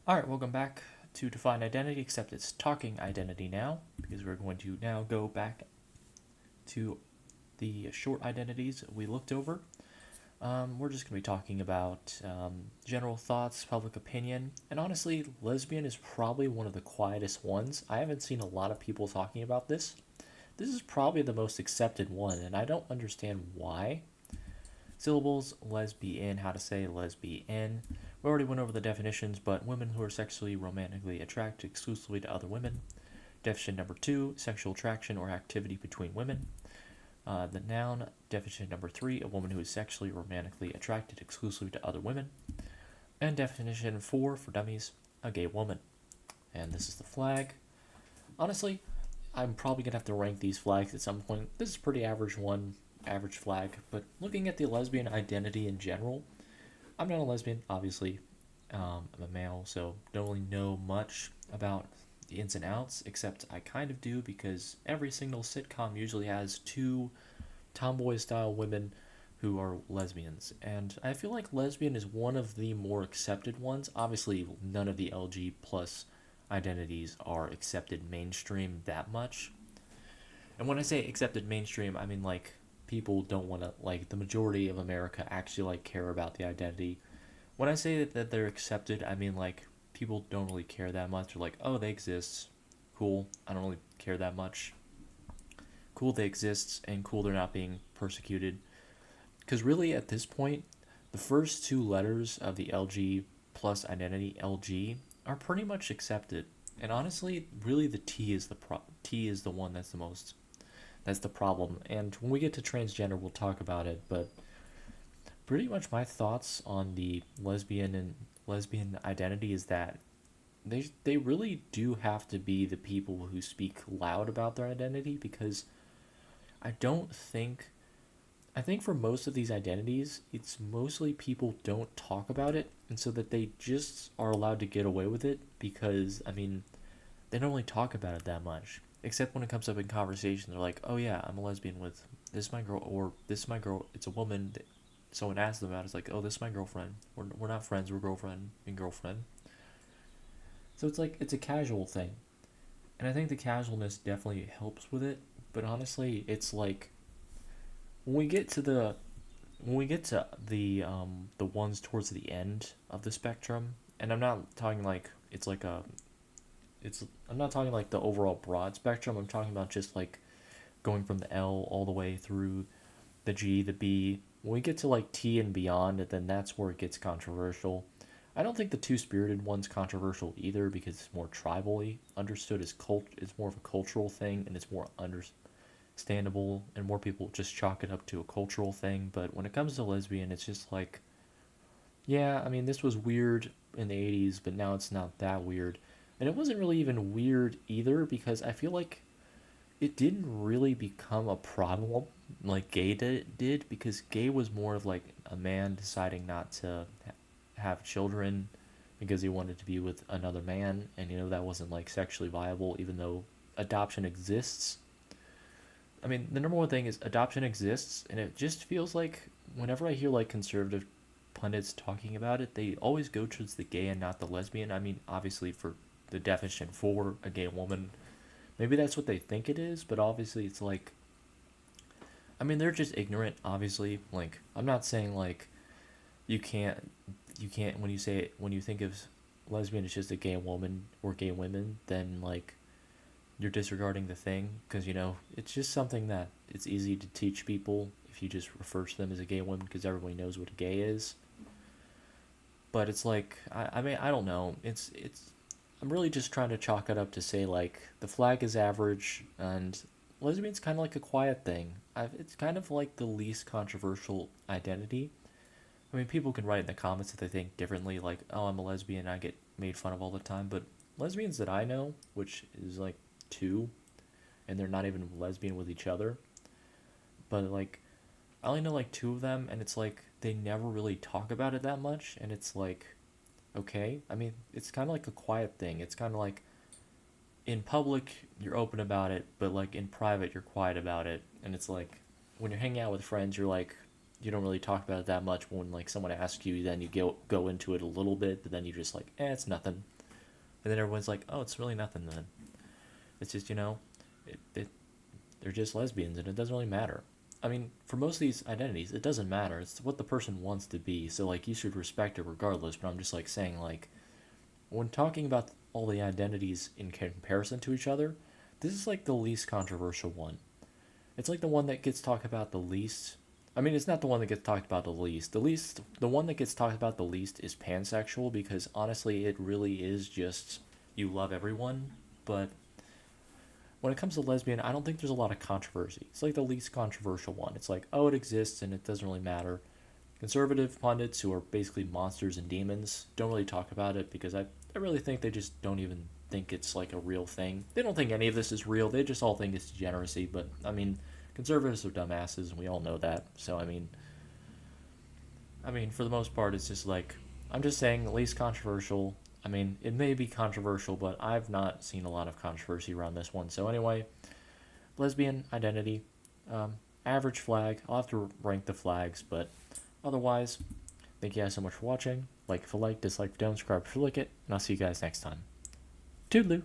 Alright, welcome back to Define Identity, except it's talking identity now, because we're going to now go back to the short identities we looked over. We're just going to be talking about general thoughts, public opinion, and honestly, lesbian is probably one of the quietest ones. I haven't seen a lot of people talking about this. This is probably the most accepted one, and I don't understand why. Syllables, lesbian, how to say lesbian. We already went over the definitions, but women who are sexually romantically attracted exclusively to other women. Definition number two, sexual attraction or activity between women. The noun, definition number three, a woman who is sexually romantically attracted exclusively to other women. And definition four, for dummies, a gay woman. And this is the flag. Honestly, I'm probably going to have to rank these flags at some point. This is a pretty average one, average flag. But looking at the lesbian identity in general, I'm not a lesbian, obviously. I'm a male, so don't really know much about the ins and outs, except I kind of do because every single sitcom usually has two tomboy style women who are lesbians. And I feel like lesbian is one of the more accepted ones. Obviously, none of the LG plus identities are accepted mainstream that much. And when I say accepted mainstream, I mean like people don't want to, like, the majority of America actually like care about the identity. When I say that they're accepted, I mean like people don't really care that much. They're like, oh, they exist, cool. I don't really care that much. Cool, they exist, and cool, they're not being persecuted. Because really, at this point, the first two letters of the LG plus identity, LG, are pretty much accepted. And honestly, really, the T is T is the one that's the most, that's the problem. And when we get to transgender, we'll talk about it. But pretty much my thoughts on the lesbian identity is that they really do have to be the people who speak loud about their identity, because I don't think I think for most of these identities, it's mostly people don't talk about it, and so that they just are allowed to get away with it because, I mean, they don't really talk about it that much. Except when it comes up in conversation, they're like, oh yeah, I'm a lesbian with this is my girl, or this is my girl, it's a woman. Someone asks them about it, it's like, oh, this is my girlfriend. We're not friends, we're girlfriend and girlfriend. So it's like, it's a casual thing. And I think the casualness definitely helps with it, but honestly, it's like, when we get to the the ones towards the end of the spectrum, and I'm not talking like it's like a it's I'm not talking like the overall broad spectrum. I'm talking about just like going from the L all the way through the G, the B. When we get to like T and beyond, then that's where it gets controversial. I don't think the two spirited one's controversial either, because it's more tribally understood as cult. It's more of a cultural thing, and it's more understandable, and more people just chalk it up to a cultural thing. But when it comes to lesbian, it's just like, yeah, I mean, this was weird in the 80s, but now it's not that weird. And it wasn't really even weird either, because I feel like it didn't really become a problem like gay did, because gay was more of like a man deciding not to have children because he wanted to be with another man, and that wasn't like sexually viable, even though adoption exists. I mean, the number one thing is adoption exists, and it just feels like whenever I hear like conservative pundits talking about it, they always go towards the gay and not the lesbian. I mean, obviously, for the definition for a gay woman, maybe that's what they think it is, but obviously, it's like, I mean, they're just ignorant, obviously. Like, I'm not saying like you can't, when you say it, when you think of lesbian, it's just a gay woman or gay women, then like you're disregarding the thing, because it's just something that it's easy to teach people if you just refer to them as a gay woman, because everybody knows what a gay is. But it's like, I mean, I don't know, it's I'm really just trying to chalk it up to say like the flag is average, and lesbian's kind of like a quiet thing. It's kind of like the least controversial identity. I mean, people can write in the comments if they think differently, like, oh, I'm a lesbian, I get made fun of all the time, but lesbians that I know, which is like two, and they're not even lesbian with each other. But like, I only know like two of them, and it's like they never really talk about it that much, and it's like, okay. I mean, it's kind of like a quiet thing. It's kind of like in public you're open about it, but like in private you're quiet about it, and it's like when you're hanging out with friends, you're like you don't really talk about it that much. When like someone asks you, then you go into it a little bit, but then you just like, it's nothing. And then everyone's like, oh, it's really nothing then. It's just, they're just lesbians and it doesn't really matter. I mean, for most of these identities, it doesn't matter. It's what the person wants to be. So like you should respect it regardless, but I'm just like saying like when talking about all the identities in comparison to each other, this is like the least controversial one. It's like the one that gets talked about the least. I mean, it's not the one that gets talked about the least. The one that gets talked about the least is pansexual because honestly, it really is just you love everyone. But when it comes to lesbian, I don't think there's a lot of controversy. It's like the least controversial one. It's like, oh, it exists and it doesn't really matter. Conservative pundits who are basically monsters and demons don't really talk about it because I really think they just don't even think it's like a real thing. They don't think any of this is real. They just all think it's degeneracy. But I mean, conservatives are dumbasses, and we all know that. So I mean, for the most part, it's just like I'm just saying least controversial. I mean, it may be controversial, but I've not seen a lot of controversy around this one. So anyway, lesbian identity, average flag. I'll have to rank the flags, but otherwise, thank you guys so much for watching. Like if you like, dislike if you don't, subscribe if you like it, and I'll see you guys next time. Toodaloo!